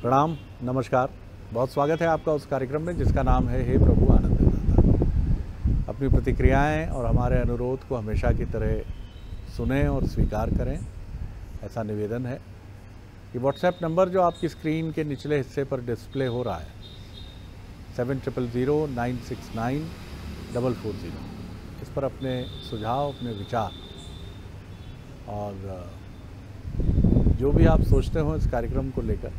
प्रणाम, नमस्कार। बहुत स्वागत है आपका उस कार्यक्रम में जिसका नाम है हे प्रभु आनंद दाता। अपनी प्रतिक्रियाएं और हमारे अनुरोध को हमेशा की तरह सुनें और स्वीकार करें, ऐसा निवेदन है। ये व्हाट्सएप नंबर जो आपकी स्क्रीन के निचले हिस्से पर डिस्प्ले हो रहा है 7009694440, इस पर अपने सुझाव, अपने विचार और जो भी आप सोचते हो इस कार्यक्रम को लेकर,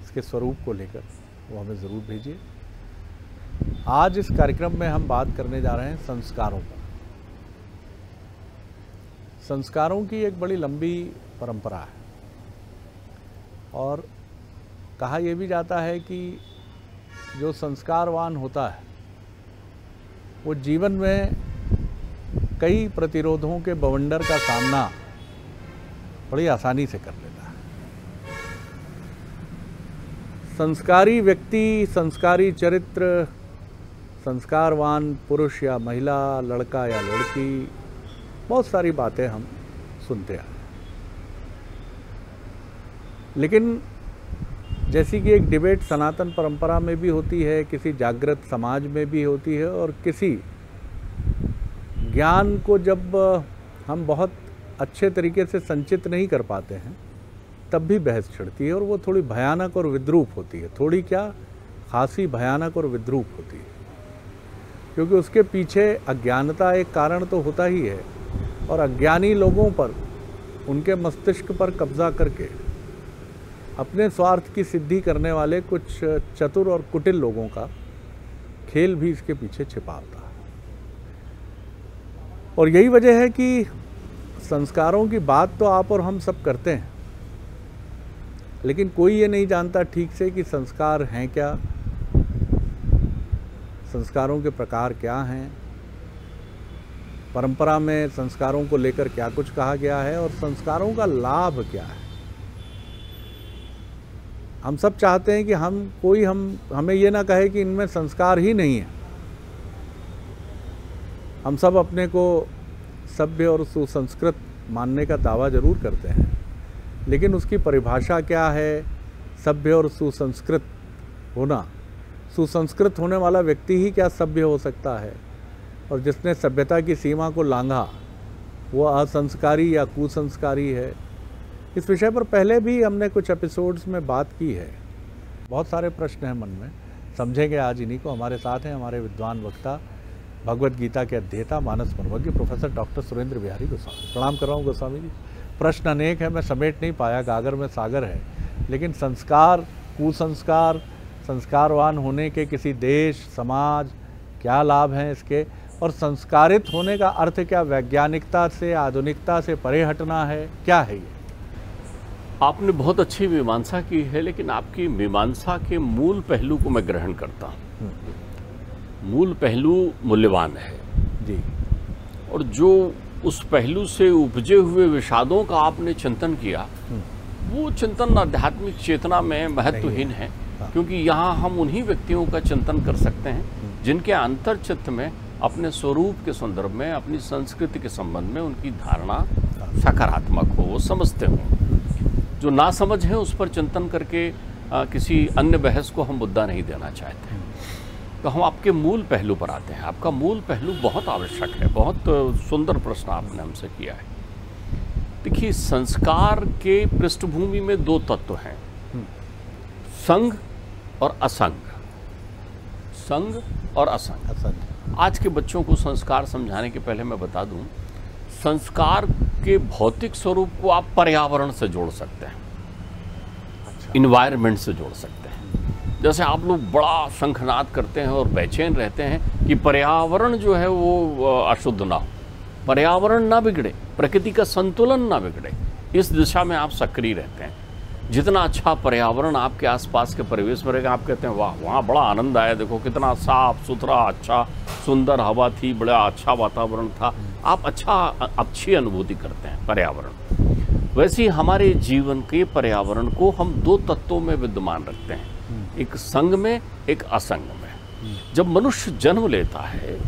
इसके स्वरूप को लेकर, वो हमें ज़रूर भेजिए। आज इस कार्यक्रम में हम बात करने जा रहे हैं संस्कारों पर। संस्कारों की एक बड़ी लंबी परंपरा है और कहा यह भी जाता है कि जो संस्कारवान होता है वो जीवन में कई प्रतिरोधों के बवंडर का सामना बड़ी आसानी से कर लेता है। संस्कारी व्यक्ति, संस्कारी चरित्र, संस्कारवान पुरुष या महिला, लड़का या लड़की, बहुत सारी बातें हम सुनते हैं। लेकिन जैसी कि एक डिबेट सनातन परंपरा में भी होती है, किसी जागृत समाज में भी होती है, और किसी ज्ञान को जब हम बहुत अच्छे तरीके से संचित नहीं कर पाते हैं तब भी बहस छिड़ती है, और वो थोड़ी भयानक और विद्रूप होती है। थोड़ी क्या, खासी भयानक और विद्रूप होती है, क्योंकि उसके पीछे अज्ञानता एक कारण तो होता ही है, और अज्ञानी लोगों पर, उनके मस्तिष्क पर कब्जा करके अपने स्वार्थ की सिद्धि करने वाले कुछ चतुर और कुटिल लोगों का खेल भी इसके पीछे छिपा होता है। और यही वजह है कि संस्कारों की बात तो आप और हम सब करते हैं, लेकिन कोई ये नहीं जानता ठीक से कि संस्कार हैं क्या, संस्कारों के प्रकार क्या हैं, परंपरा में संस्कारों को लेकर क्या कुछ कहा गया है, और संस्कारों का लाभ क्या है। हम सब चाहते हैं कि हमें ये ना कहे कि इनमें संस्कार ही नहीं है। हम सब अपने को सभ्य और सुसंस्कृत मानने का दावा जरूर करते हैं, लेकिन उसकी परिभाषा क्या है सभ्य और सुसंस्कृत होना? सुसंस्कृत होने वाला व्यक्ति ही क्या सभ्य हो सकता है? और जिसने सभ्यता की सीमा को लांघा वो असंस्कारी या कुसंस्कारी है? इस विषय पर पहले भी हमने कुछ एपिसोड्स में बात की है। बहुत सारे प्रश्न हैं मन में, समझेंगे आज इन्हीं को। हमारे साथ हैं हमारे विद्वान वक्ता, भगवत गीता के अध्येता, मानस मनोवज्ञ प्रोफेसर डॉक्टर सुरेंद्र बिहारी गोस्वामी। प्रणाम कर रहा हूँ गोस्वामी जी। प्रश्न अनेक है, मैं समेट नहीं पाया, गागर में सागर है। लेकिन संस्कार, कुसंस्कार, संस्कारवान होने के किसी देश, समाज, क्या लाभ हैं इसके? और संस्कारित होने का अर्थ क्या वैज्ञानिकता से, आधुनिकता से परे हटना है? क्या है ये? आपने बहुत अच्छी मीमांसा की है, लेकिन आपकी मीमांसा के मूल पहलू को मैं ग्रहण करता हूँ। मूल पहलू मूल्यवान है जी, और जो उस पहलू से उपजे हुए विषादों का आपने चिंतन किया, वो चिंतन आध्यात्मिक चेतना में महत्वहीन है। क्योंकि यहाँ हम उन्हीं व्यक्तियों का चिंतन कर सकते हैं जिनके अंतर्चित्त में अपने स्वरूप के संदर्भ में, अपनी संस्कृति के संबंध में उनकी धारणा सकारात्मक हो, वो समझते हों। जो ना समझ है उस पर चिंतन करके किसी अन्य बहस को हम मुद्दा नहीं देना चाहते। तो हम आपके मूल पहलू पर आते हैं। आपका मूल पहलू बहुत आवश्यक है। बहुत सुंदर प्रश्न आपने हमसे किया है। देखिए, संस्कार के पृष्ठभूमि में दो तत्व हैं, संग और असंग। संग और असंग। आज के बच्चों को संस्कार समझाने के पहले मैं बता दूं, संस्कार के भौतिक स्वरूप को आप पर्यावरण से जोड़ सकते हैं, इन्वायरमेंट से जोड़ सकते हैं। जैसे आप लोग बड़ा शंखनाद करते हैं और बेचैन रहते हैं कि पर्यावरण जो है वो अशुद्ध ना हो, पर्यावरण ना बिगड़े, प्रकृति का संतुलन ना बिगड़े, इस दिशा में आप सक्रिय रहते हैं। जितना अच्छा पर्यावरण आपके आसपास के परिवेश में रहेगा, आप कहते हैं वाह, वहाँ बड़ा आनंद आया, देखो कितना साफ सुथरा, अच्छा सुंदर हवा थी, बड़ा अच्छा वातावरण था, आप अच्छी अनुभूति करते हैं पर्यावरण। वैसे ही हमारे जीवन के पर्यावरण को हम दो तत्वों में विद्यमान रखते हैं, एक संग में, एक असंग में। जब मनुष्य जन्म लेता है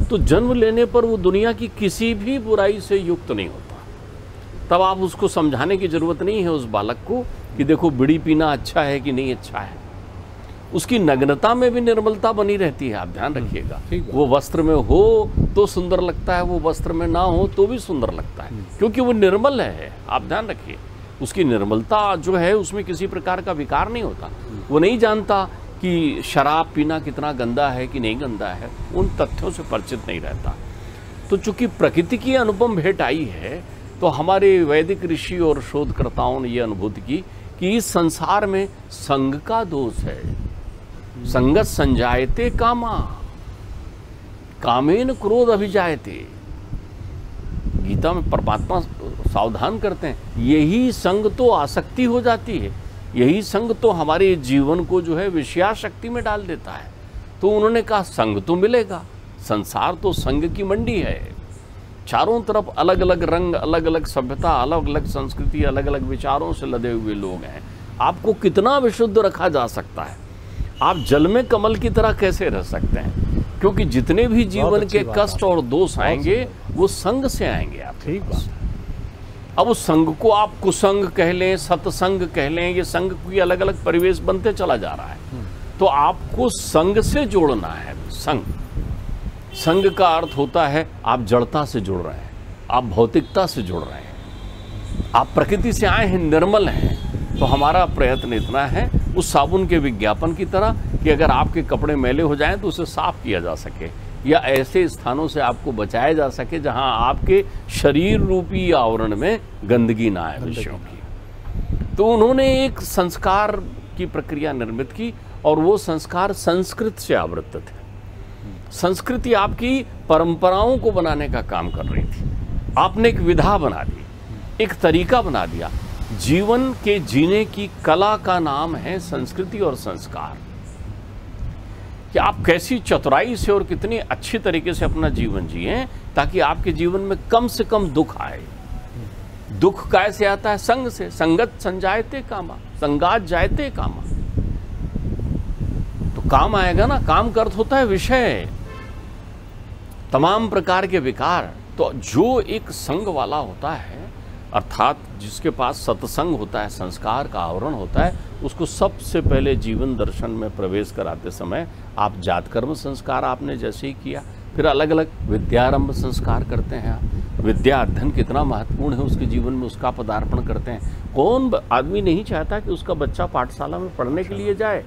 तो जन्म लेने पर वो दुनिया की किसी भी बुराई से युक्त नहीं होता। तब आप उसको समझाने की ज़रूरत नहीं है उस बालक को कि देखो बीड़ी पीना अच्छा है कि नहीं अच्छा है। उसकी नग्नता में भी निर्मलता बनी रहती है, आप ध्यान रखिएगा। वो वस्त्र में हो तो सुंदर लगता है, वो वस्त्र में ना हो तो भी सुंदर लगता है, क्योंकि वो निर्मल है। आप ध्यान रखिए, उसकी निर्मलता जो है उसमें किसी प्रकार का विकार नहीं होता। वो नहीं जानता कि शराब पीना कितना गंदा है कि नहीं गंदा है, उन तथ्यों से परिचित नहीं रहता। तो चूंकि प्रकृति की अनुपम भेंट आई है, तो हमारे वैदिक ऋषि और शोधकर्ताओं ने यह अनुभूति की कि इस संसार में संग का दोष है। संगत संजायते कामा, कामेन क्रोध अभिजायते। गीता में परमात्मा सावधान करते हैं, यही संग तो आसक्ति हो जाती है, यही संग तो हमारे जीवन को जो है विषयाशक्ति में डाल देता है। तो उन्होंने कहा संग तो मिलेगा, संसार तो संग की मंडी है। चारों तरफ अलग अलग रंग, अलग अलग सभ्यता, अलग अलग संस्कृति, अलग अलग विचारों से लदे हुए लोग हैं। आपको कितना विशुद्ध रखा जा सकता है? आप जल में कमल की तरह कैसे रह सकते हैं? क्योंकि जितने भी जीवन के कष्ट और दोष आएंगे वो संग से आएंगे। आप ठीक बात। अब उस संग को आप कुसंग कह लें, सत्संग कह लें, ये संग की अलग अलग परिवेश बनते चला जा रहा है। तो आपको संग से जोड़ना है। संग का अर्थ होता है आप जड़ता से जुड़ रहे हैं, आप भौतिकता से जुड़ रहे हैं, आप प्रकृति से आए हैं, निर्मल हैं। तो हमारा प्रयत्न इतना है उस साबुन के विज्ञापन की तरह कि अगर आपके कपड़े मैले हो जाएं तो उसे साफ किया जा सके, या ऐसे स्थानों से आपको बचाया जा सके जहां आपके शरीर रूपी आवरण में गंदगी ना आए विषयों की। तो उन्होंने एक संस्कार की प्रक्रिया निर्मित की और वो संस्कार संस्कृत से आवृत्त थे। संस्कृति आपकी परंपराओं को बनाने का काम कर रही थी। आपने एक विधा बना दी, एक तरीका बना दिया। जीवन के जीने की कला का नाम है संस्कृति और संस्कार। कि आप कैसी चतुराई से और कितनी अच्छी तरीके से अपना जीवन जिएं ताकि आपके जीवन में कम से कम दुख आए। दुख कैसे आता है? संग से। संगत संजायते कामा, संगात जायते कामा। तो काम आएगा ना, काम का अर्थ होता है विषय, तमाम प्रकार के विकार। तो जो एक संग वाला होता है, अर्थात जिसके पास सत्संग होता है, संस्कार का आवरण होता है, उसको सबसे पहले जीवन दर्शन में प्रवेश कराते समय आप जात कर्म संस्कार आपने जैसे ही किया, फिर अलग अलग विद्यारंभ संस्कार करते हैं। आप विद्या अध्ययन कितना महत्वपूर्ण है उसके जीवन में, उसका पदार्पण करते हैं। कौन आदमी नहीं चाहता कि उसका बच्चा पाठशाला में पढ़ने के लिए जाए?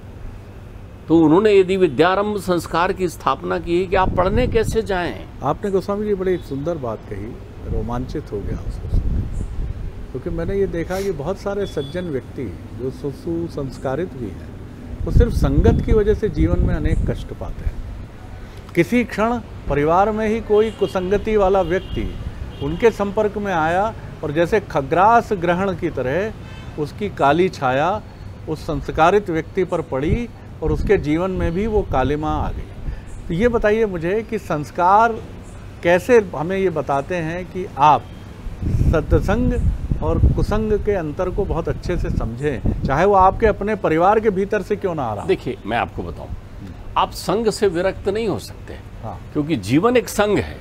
तो उन्होंने यदि विद्यारंभ संस्कार की स्थापना की है कि आप पढ़ने कैसे जाएं। आपने गोस्वामी जी बड़ी सुंदर बात कही, रोमांचित हो गया उसको, क्योंकि मैंने ये देखा कि बहुत सारे सज्जन व्यक्ति जो सुसंस्कारित भी हैं, वो सिर्फ संगत की वजह से जीवन में अनेक कष्ट पाते हैं। किसी क्षण परिवार में ही कोई कुसंगति वाला व्यक्ति उनके संपर्क में आया और जैसे खग्रास ग्रहण की तरह उसकी काली छाया उस संस्कारित व्यक्ति पर पड़ी और उसके जीवन में भी वो कालिमा आ गई। तो ये बताइए मुझे कि संस्कार कैसे हमें ये बताते हैं कि आप सत्संग और कुसंग के अंतर को बहुत अच्छे से समझें, चाहे वो आपके अपने परिवार के भीतर से क्यों ना आ रहा। देखिए, मैं आपको बताऊं, आप संग से विरक्त नहीं हो सकते। हाँ। क्योंकि जीवन एक संग है।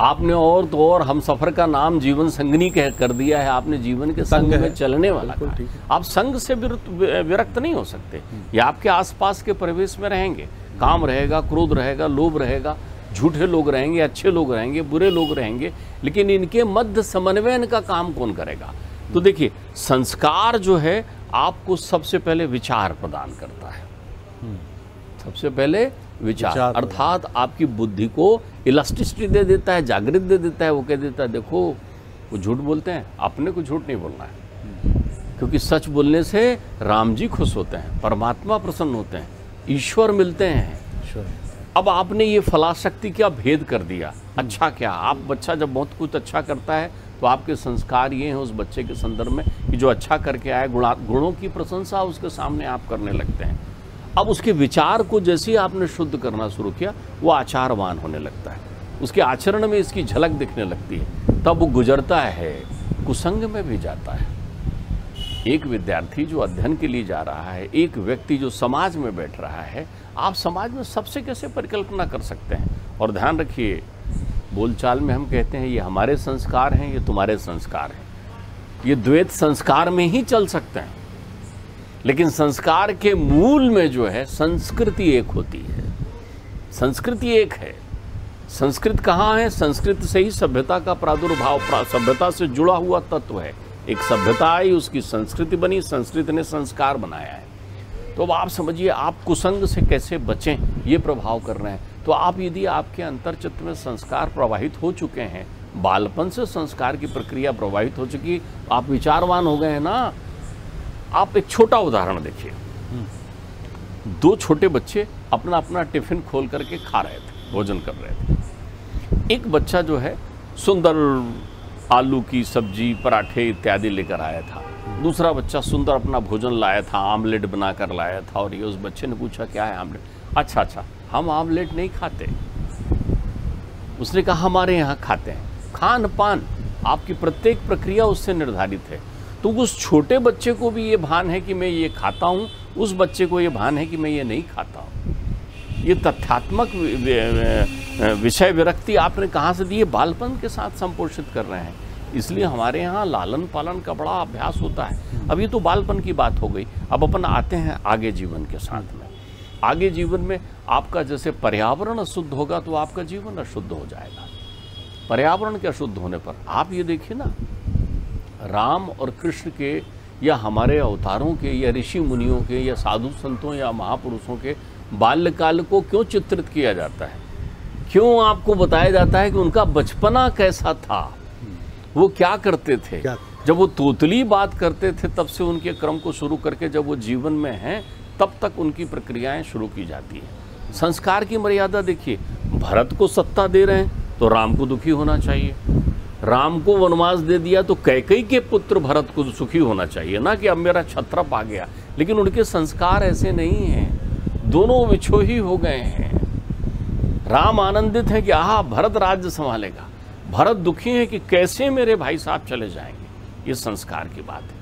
आपने और तो और हम सफर का नाम जीवन संगनी कह कर दिया है, आपने जीवन के संग में चलने वाला है। आप संग से विरक्त नहीं हो सकते। ये आपके आसपास के परिवेश में रहेंगे, काम रहेगा, क्रोध रहेगा, लोभ रहेगा, झूठे लोग रहेंगे, अच्छे लोग रहेंगे, बुरे लोग रहेंगे, लेकिन इनके मध्य समन्वयन का काम कौन करेगा? तो देखिए, संस्कार जो है आपको सबसे पहले विचार प्रदान करता है। सबसे पहले विचार अर्थात आपकी बुद्धि को इलास्टिसिटी दे देता है, जागृत दे देता है। वो कह देता है देखो वो झूठ बोलते हैं, अपने को झूठ नहीं बोलना है, क्योंकि सच बोलने से राम जी खुश होते हैं, परमात्मा प्रसन्न होते हैं, ईश्वर मिलते हैं। अब आपने ये फलाशक्ति क्या भेद कर दिया। अच्छा क्या, आप बच्चा जब बहुत कुछ अच्छा करता है तो आपके संस्कार ये हैं उस बच्चे के संदर्भ में कि जो अच्छा करके आए, गुणों की प्रशंसा उसके सामने आप करने लगते हैं। अब उसके विचार को जैसे ही आपने शुद्ध करना शुरू किया, वो आचारवान होने लगता है, उसके आचरण में इसकी झलक दिखने लगती है। तब वो गुजरता है, कुसंग में भी जाता है। एक विद्यार्थी जो अध्ययन के लिए जा रहा है, एक व्यक्ति जो समाज में बैठ रहा है, आप समाज में सबसे कैसे परिकल्पना कर सकते हैं? और ध्यान रखिए, बोलचाल में हम कहते हैं ये हमारे संस्कार हैं, ये तुम्हारे संस्कार हैं। ये द्वैत संस्कार में ही चल सकते हैं। लेकिन संस्कार के मूल में जो है संस्कृति एक होती है। संस्कृति एक है। संस्कृत कहाँ है? संस्कृत से ही सभ्यता का प्रादुर्भाव, सभ्यता से जुड़ा हुआ तत्व है। एक सभ्यता आई, उसकी संस्कृति बनी, संस्कृति ने संस्कार बनाया है। तो अब आप समझिए, आप कुसंग से कैसे बचें, ये प्रभाव कर रहे हैं। तो आप यदि आपके अंतर्चित्त में संस्कार प्रवाहित हो चुके हैं, बालपन से संस्कार की प्रक्रिया प्रवाहित हो चुकी, आप विचारवान हो गए हैं ना। आप एक छोटा उदाहरण देखिए, 2 छोटे बच्चे अपना अपना टिफिन खोल करके खा रहे थे, भोजन कर रहे थे। एक बच्चा जो है सुंदर आलू की सब्जी, पराठे इत्यादि लेकर आया था। दूसरा बच्चा सुंदर अपना भोजन लाया था, आमलेट बनाकर लाया था। और ये उस बच्चे ने पूछा, क्या है आमलेट? अच्छा, हम आमलेट नहीं खाते। उसने कहा, हमारे यहाँ खाते हैं। खान पान, आपकी प्रत्येक प्रक्रिया उससे निर्धारित है। तो उस छोटे बच्चे को भी ये भान है कि मैं ये खाता हूँ, उस बच्चे को ये भान है कि मैं ये नहीं खाता हूँ। ये तथ्यात्मक विषय विरक्ति आपने कहाँ से दी है? बालपन के साथ संपोषित कर रहे हैं। इसलिए हमारे यहाँ लालन पालन का बड़ा अभ्यास होता है। अब ये तो बालपन की बात हो गई। अब अपन आते हैं आगे जीवन के साथ में। आगे जीवन में आपका जैसे पर्यावरण अशुद्ध होगा तो आपका जीवन अशुद्ध हो जाएगा। पर्यावरण के अशुद्ध होने पर आप ये देखिए ना, राम और कृष्ण के या हमारे अवतारों के या ऋषि मुनियों के या साधु संतों या महापुरुषों के बाल्यकाल को क्यों चित्रित किया जाता है? क्यों आपको बताया जाता है कि उनका बचपना कैसा था, वो क्या करते थे? जब वो तोतली बात करते थे तब से उनके क्रम को शुरू करके जब वो जीवन में हैं तब तक उनकी प्रक्रियाएं शुरू की जाती हैं। संस्कार की मर्यादा देखिए, भरत को सत्ता दे रहे हैं तो राम को दुखी होना चाहिए। राम को वनवास दे दिया तो कैकेयी के पुत्र भरत को सुखी होना चाहिए ना, कि अब मेरा छत्रप आ गया। लेकिन उनके संस्कार ऐसे नहीं हैं, दोनों विछोही हो गए हैं। राम आनंदित हैं कि आहा भरत राज्य संभालेगा, भरत दुखी है कि कैसे मेरे भाई साहब चले जाएंगे। ये संस्कार की बात है।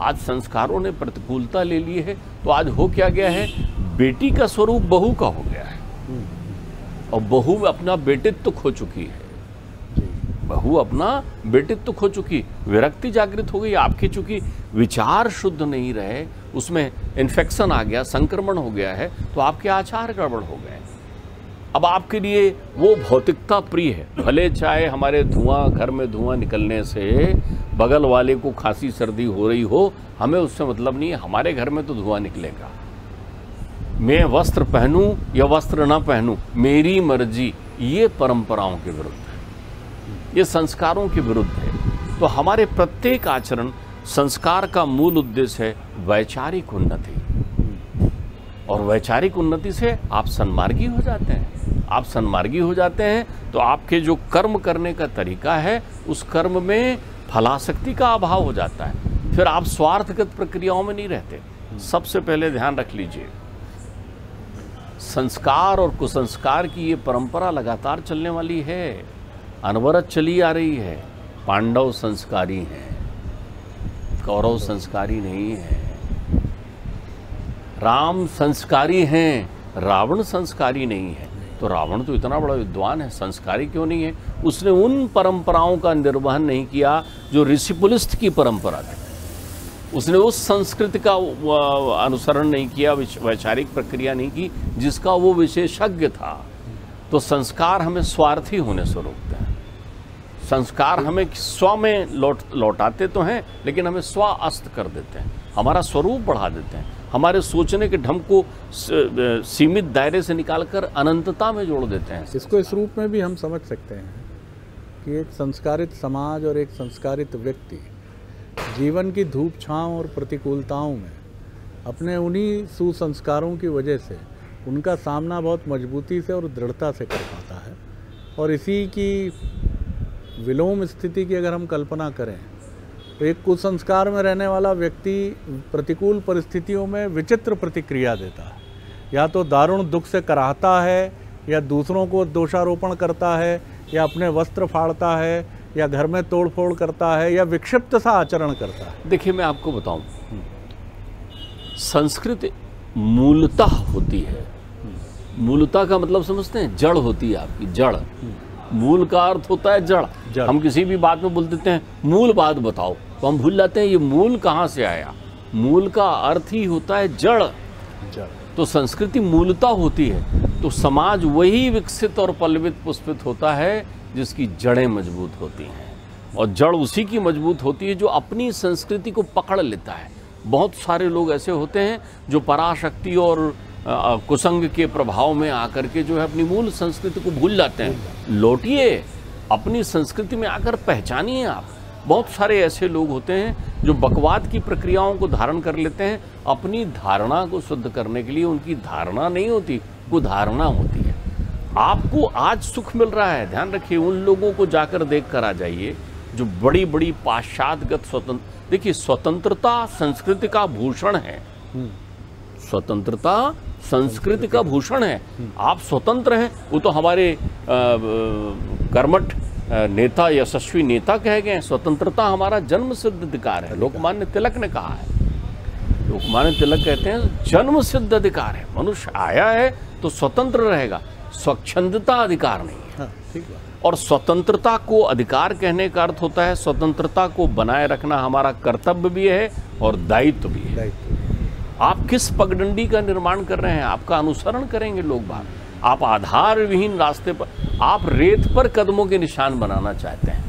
आज संस्कारों ने प्रतिकूलता ले ली है तो आज हो क्या गया है, बेटी का स्वरूप बहू का हो गया है और बहू अपना बेटित्व खो चुकी है। बहू अपना बेटित्व खो चुकी, विरक्ति जागृत हो गई आपकी। चूंकि विचार शुद्ध नहीं रहे, उसमें इन्फेक्शन आ गया, संक्रमण हो गया है, तो आपके आचार गड़बड़ हो गए। अब आपके लिए वो भौतिकता प्रिय है, भले चाहे हमारे घर में धुआं निकलने से बगल वाले को खांसी सर्दी हो रही हो, हमें उससे मतलब नहीं है। हमारे घर में तो धुआं निकलेगा। मैं वस्त्र पहनूं या वस्त्र ना पहनूं, मेरी मर्जी। ये परंपराओं के विरुद्ध है, ये संस्कारों के विरुद्ध है। तो हमारे प्रत्येक आचरण, संस्कार का मूल उद्देश्य है वैचारिक उन्नति। और वैचारिक उन्नति से आप सन्मार्गी हो जाते हैं। आप सन्मार्गी हो जाते हैं तो आपके जो कर्म करने का तरीका है, उस कर्म में फलाशक्ति का अभाव हो जाता है। फिर आप स्वार्थगत प्रक्रियाओं में नहीं रहते। सबसे पहले ध्यान रख लीजिए, संस्कार और कुसंस्कार की ये परंपरा लगातार चलने वाली है, अनवरत चली आ रही है। पांडव संस्कारी हैं, कौरव संस्कारी नहीं है। राम संस्कारी हैं, रावण संस्कारी नहीं है। तो रावण तो इतना बड़ा विद्वान है, संस्कारी क्यों नहीं है? उसने उन परंपराओं का निर्वहन नहीं किया जो ऋषिपुलिस्त की परंपरा थी। उसने उस संस्कृति का अनुसरण नहीं किया, वैचारिक प्रक्रिया नहीं की जिसका वो विशेषज्ञ था। तो संस्कार हमें स्वार्थी होने से रोकते हैं। संस्कार हमें स्व में लौटाते तो हैं, लेकिन हमें स्व अस्त कर देते हैं, हमारा स्वरूप बढ़ा देते हैं, हमारे सोचने के ढंग को सीमित दायरे से निकालकर अनंतता में जोड़ देते हैं। इसको इस रूप में भी हम समझ सकते हैं कि एक संस्कारित समाज और एक संस्कारित व्यक्ति जीवन की धूप छांव और प्रतिकूलताओं में अपने उन्हीं सुसंस्कारों की वजह से उनका सामना बहुत मजबूती से और दृढ़ता से कर पाता है। और इसी की विलोम स्थिति की अगर हम कल्पना करें तो एक कुसंस्कार में रहने वाला व्यक्ति प्रतिकूल परिस्थितियों में विचित्र प्रतिक्रिया देता है। या तो दारुण दुख से कराहता है, या दूसरों को दोषारोपण करता है, या अपने वस्त्र फाड़ता है, या घर में तोड़फोड़ करता है, या विक्षिप्त सा आचरण करता है। देखिए मैं आपको बताऊं, संस्कृत मूलतः होती है। मूलतः का मतलब समझते हैं? जड़ होती है आपकी, जड़। मूल का अर्थ होता है जड़। हम किसी भी बात में बोल देते हैं मूल बात बताओ, तो हम भूल जाते हैं ये मूल कहाँ से आया। मूल का अर्थ ही होता है जड़। तो संस्कृति मूलता होती है, तो समाज वही विकसित और पल्लवित पुष्पित होता है जिसकी जड़ें मजबूत होती हैं, और जड़ उसी की मजबूत होती है जो अपनी संस्कृति को पकड़ लेता है। बहुत सारे लोग ऐसे होते हैं जो पराशक्ति और कुसंग के प्रभाव में आकर के जो है अपनी मूल संस्कृति को भूल जाते हैं। लौटिए अपनी संस्कृति में आकर पहचानिए आप। बहुत सारे ऐसे लोग होते हैं जो बकवाद की प्रक्रियाओं को धारण कर लेते हैं अपनी धारणा को शुद्ध करने के लिए। उनकी धारणा नहीं होती, वो धारणा होती है। आपको आज सुख मिल रहा है, ध्यान रखिए, उन लोगों को जाकर देख कर आ जाइए जो बड़ी बड़ी पाश्चात्यगत स्वतंत्र। देखिए, स्वतंत्रता संस्कृति का भूषण है। स्वतंत्रता संस्कृति का भूषण है। आप स्वतंत्र हैं, वो तो हमारे कर्मठ नेता, यशस्वी नेता कहे गए हैं। स्वतंत्रता हमारा जन्म सिद्ध अधिकार है, लोकमान्य तिलक ने कहा है। लोकमान्य तिलक कहते हैं जन्म सिद्ध अधिकार है, मनुष्य आया है तो स्वतंत्र रहेगा, स्वच्छंदता अधिकार नहीं है। ठीक है। और स्वतंत्रता को अधिकार कहने का अर्थ होता है स्वतंत्रता को बनाए रखना हमारा कर्तव्य भी है और दायित्व भी है। आप किस पगडंडी का निर्माण कर रहे हैं, आपका अनुसरण करेंगे लोग बाग। आप आधार विहीन रास्ते पर, आप रेत पर कदमों के निशान बनाना चाहते हैं।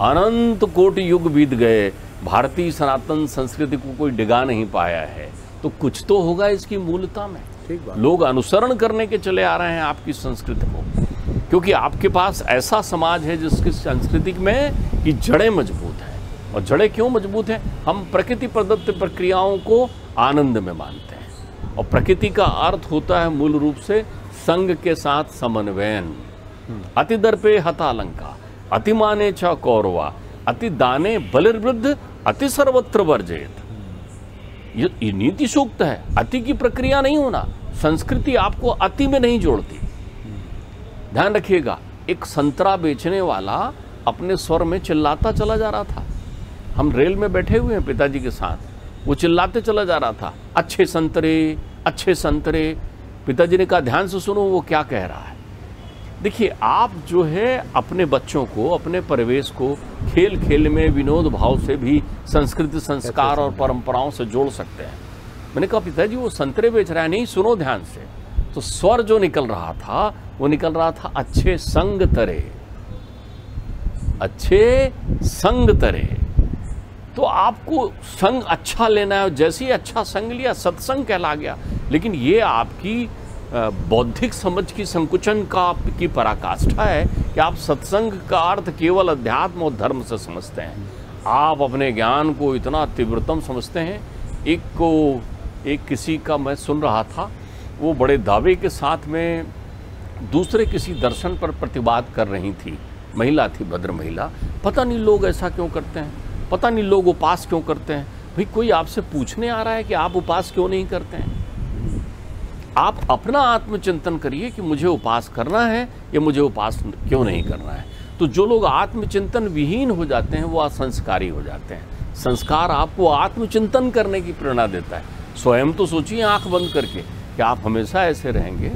अनंत कोटि युग बीत गए, भारतीय सनातन संस्कृति को कोई डिगा नहीं पाया है, तो कुछ तो होगा इसकी मूलता में। ठीक बात। लोग अनुसरण करने के चले आ रहे हैं आपकी संस्कृति को, क्योंकि आपके पास ऐसा समाज है जिसकी संस्कृति में की जड़ें मजबूत हैं। और जड़ें क्यों मजबूत हैं? हम प्रकृति प्रदत्त प्रक्रियाओं को आनंद में मानते हैं, और प्रकृति का अर्थ होता है मूल रूप से संग के साथ समन्वयन। अति दर्पे हता लंका, अति माने च कौरवा, अति दाने बलिर्वृद्ध, अति सर्वत्र वर्जेत। ये नीति सूक्त है। अति की प्रक्रिया नहीं होना। संस्कृति आपको अति में नहीं जोड़ती। ध्यान रखिएगा, एक संतरा बेचने वाला अपने स्वर में चिल्लाता चला जा रहा था। हम रेल में बैठे हुए हैं पिताजी के साथ, वो चिल्लाते चला जा रहा था, अच्छे संतरे, अच्छे संतरे। पिताजी ने कहा ध्यान से सुनो वो क्या कह रहा है। देखिए, आप जो है अपने बच्चों को, अपने परिवेश को खेल खेल में विनोद भाव से भी संस्कृति, संस्कार और परंपराओं से जोड़ सकते हैं। मैंने कहा पिताजी वो संतरे बेच रहा है। नहीं, सुनो ध्यान से। तो स्वर जो निकल रहा था वो निकल रहा था अच्छे संग तरे, अच्छे संग तरे। तो आपको संग अच्छा लेना है, जैसे ही अच्छा संग लिया सत्संग कहला गया। लेकिन ये आपकी बौद्धिक समझ की संकुचन की पराकाष्ठा है कि आप सत्संग का अर्थ केवल अध्यात्म और धर्म से समझते हैं। आप अपने ज्ञान को इतना तीव्रतम समझते हैं। एक किसी का मैं सुन रहा था, वो बड़े दावे के साथ में दूसरे किसी दर्शन पर प्रतिवाद कर रही थी। महिला थी, भद्र महिला। पता नहीं लोग ऐसा क्यों करते हैं, पता नहीं लोग उपास क्यों करते हैं। भाई कोई आपसे पूछने आ रहा है कि आप उपास क्यों नहीं करते हैं? आप अपना आत्मचिंतन करिए कि मुझे उपास करना है या मुझे उपास क्यों नहीं करना है। तो जो लोग आत्मचिंतन विहीन हो जाते हैं वो असंस्कारी हो जाते हैं। संस्कार आपको आत्मचिंतन करने की प्रेरणा देता है। स्वयं तो सोचिए आंख बंद करके कि आप हमेशा ऐसे रहेंगे,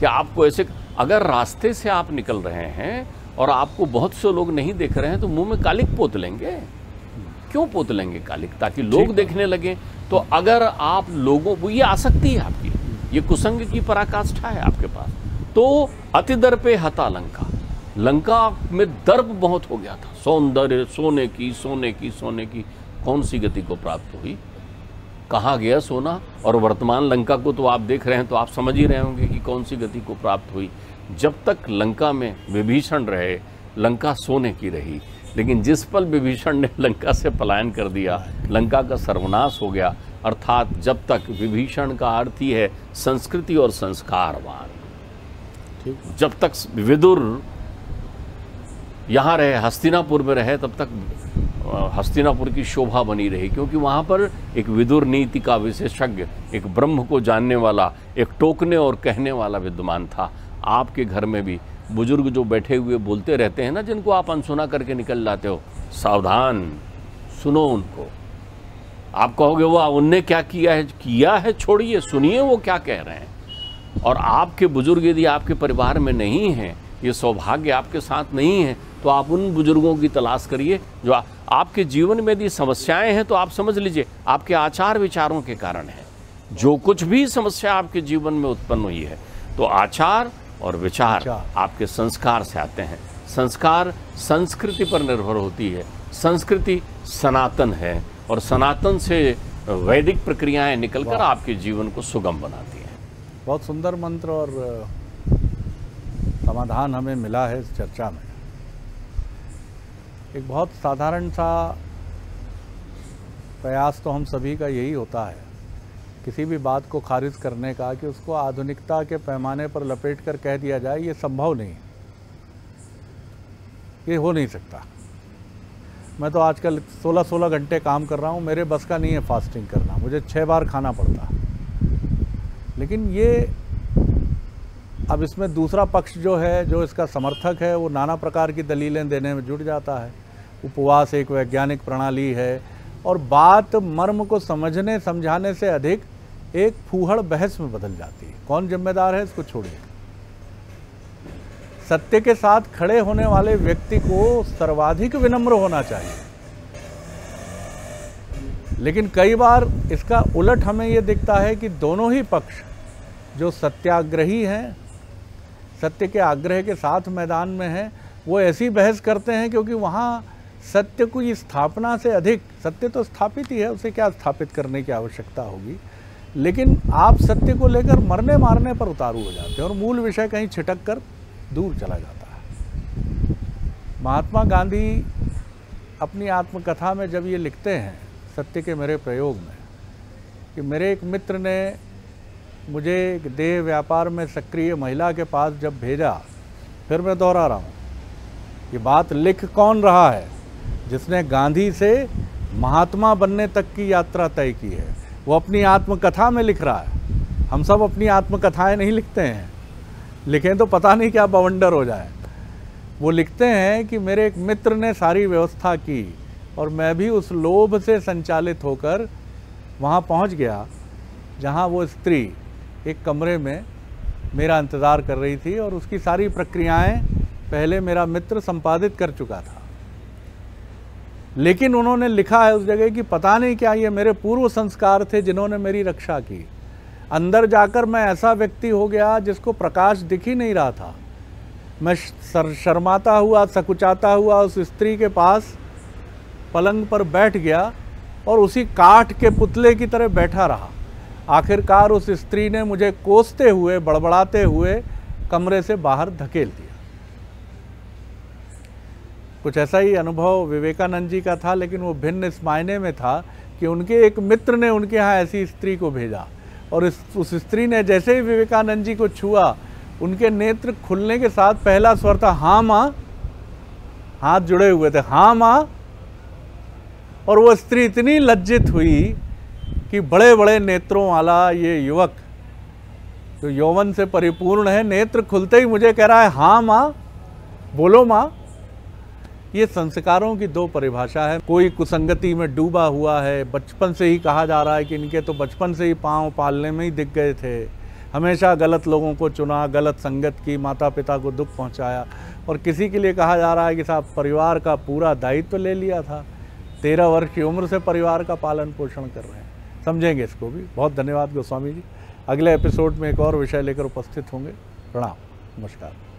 कि आपको ऐसे, अगर रास्ते से आप निकल रहे हैं और आपको बहुत से लोग नहीं देख रहे हैं तो मुंह में कालिक पोत लेंगे। क्यों पोत लेंगे कालिक? ताकि लोग देखने लगे। तो अगर आप लोगों को, ये आसक्ति है आपकी, ये कुसंग की पराकाष्ठा है आपके पास। तो अति दर्पे हता लंका, लंका में दर्प बहुत हो गया था। सौंदर्य, सोने की सोने की सोने की, कौन सी गति को प्राप्त हुई? कहाँ गया सोना? और वर्तमान लंका को तो आप देख रहे हैं, तो आप समझ ही रहे होंगे कि कौन सी गति को प्राप्त हुई। जब तक लंका में विभीषण रहे, लंका सोने की रही। लेकिन जिस पल विभीषण ने लंका से पलायन कर दिया, लंका का सर्वनाश हो गया। अर्थात जब तक, विभीषण का अर्थ ही है संस्कृति और संस्कारवान। जब तक विदुर यहाँ रहे, हस्तिनापुर में रहे, तब तक हस्तिनापुर की शोभा बनी रही, क्योंकि वहाँ पर एक विदुर नीति का विशेषज्ञ, एक ब्रह्म को जानने वाला, एक टोकने और कहने वाला विद्वान था। आपके घर में भी बुजुर्ग जो बैठे हुए बोलते रहते हैं ना, जिनको आप अनसुना करके निकल जाते हो, सावधान, सुनो उनको। आप कहोगे वाह उनने क्या किया है, छोड़िए, सुनिए वो क्या कह रहे हैं। और आपके बुजुर्ग यदि आपके परिवार में नहीं हैं, ये सौभाग्य आपके साथ नहीं है, तो आप उन बुजुर्गों की तलाश करिए जो आपके जीवन में यदि समस्याएं हैं तो आप समझ लीजिए आपके आचार विचारों के कारण है। जो कुछ भी समस्या आपके जीवन में उत्पन्न हुई है तो आचार और विचार आपके संस्कार से आते हैं। संस्कार संस्कृति पर निर्भर होती है, संस्कृति सनातन है और सनातन से वैदिक प्रक्रियाएं निकलकर आपके जीवन को सुगम बनाती हैं। बहुत सुंदर मंत्र और समाधान हमें मिला है इस चर्चा में। एक बहुत साधारण सा प्रयास तो हम सभी का यही होता है किसी भी बात को खारिज करने का, कि उसको आधुनिकता के पैमाने पर लपेट कर कह दिया जाए ये संभव नहीं, ये हो नहीं सकता। मैं तो आजकल 16-16 घंटे काम कर रहा हूँ, मेरे बस का नहीं है फास्टिंग करना, मुझे 6 बार खाना पड़ता। लेकिन ये अब इसमें दूसरा पक्ष जो है, जो इसका समर्थक है, वो नाना प्रकार की दलीलें देने में जुट जाता है। उपवास एक वैज्ञानिक प्रणाली है और बात मर्म को समझने समझाने से अधिक एक फूहड़ बहस में बदल जाती है। कौन जिम्मेदार है इसको छोड़िए। सत्य के साथ खड़े होने वाले व्यक्ति को सर्वाधिक विनम्र होना चाहिए, लेकिन कई बार इसका उलट हमें ये दिखता है कि दोनों ही पक्ष जो सत्याग्रही हैं, सत्य के आग्रह के साथ मैदान में हैं, वो ऐसी बहस करते हैं क्योंकि वहाँ सत्य की स्थापना से अधिक, सत्य तो स्थापित ही है, उसे क्या स्थापित करने की आवश्यकता होगी, लेकिन आप सत्य को लेकर मरने मारने पर उतारू हो जाते हैं और मूल विषय कहीं छिटक कर दूर चला जाता है। महात्मा गांधी अपनी आत्मकथा में जब ये लिखते हैं सत्य के मेरे प्रयोग में, कि मेरे एक मित्र ने मुझे एक देह व्यापार में सक्रिय महिला के पास जब भेजा, फिर मैं दोहरा रहा हूँ, ये बात लिख कौन रहा है? जिसने गांधी से महात्मा बनने तक की यात्रा तय की है, वो अपनी आत्मकथा में लिख रहा है। हम सब अपनी आत्मकथाएं नहीं लिखते हैं, लिखें तो पता नहीं क्या बवंडर हो जाए। वो लिखते हैं कि मेरे एक मित्र ने सारी व्यवस्था की और मैं भी उस लोभ से संचालित होकर वहाँ पहुँच गया जहाँ वो स्त्री एक कमरे में मेरा इंतज़ार कर रही थी और उसकी सारी प्रक्रियाएं पहले मेरा मित्र संपादित कर चुका था। लेकिन उन्होंने लिखा है उस जगह कि पता नहीं क्या ये मेरे पूर्व संस्कार थे जिन्होंने मेरी रक्षा की। अंदर जाकर मैं ऐसा व्यक्ति हो गया जिसको प्रकाश दिख ही नहीं रहा था। मैं शर्माता हुआ, सकुचाता हुआ उस स्त्री के पास पलंग पर बैठ गया और उसी काठ के पुतले की तरह बैठा रहा। आखिरकार उस स्त्री ने मुझे कोसते हुए, बड़बड़ाते हुए कमरे से बाहर धकेल दिया। कुछ ऐसा ही अनुभव विवेकानंद जी का था, लेकिन वो भिन्न इस मायने में था कि उनके एक मित्र ने उनके यहाँ ऐसी स्त्री को भेजा और उस स्त्री ने जैसे ही विवेकानंद जी को छुआ, उनके नेत्र खुलने के साथ पहला स्वर था हाँ माँ, हाथ जुड़े हुए थे, हाँ माँ। और वो स्त्री इतनी लज्जित हुई कि बड़े बड़े नेत्रों वाला ये युवक जो यौवन से परिपूर्ण है, नेत्र खुलते ही मुझे कह रहा है हाँ माँ, बोलो माँ। ये संस्कारों की दो परिभाषा है। कोई कुसंगति में डूबा हुआ है, बचपन से ही कहा जा रहा है कि इनके तो बचपन से ही पाँव पालने में ही दिख गए थे, हमेशा गलत लोगों को चुना, गलत संगत की, माता पिता को दुख पहुंचाया। और किसी के लिए कहा जा रहा है कि साहब परिवार का पूरा दायित्व ले लिया था, 13 वर्ष की उम्र से परिवार का पालन पोषण कर रहे हैं। समझेंगे इसको भी। बहुत धन्यवाद गोस्वामी जी। अगले एपिसोड में एक और विषय लेकर उपस्थित होंगे। प्रणाम, नमस्कार।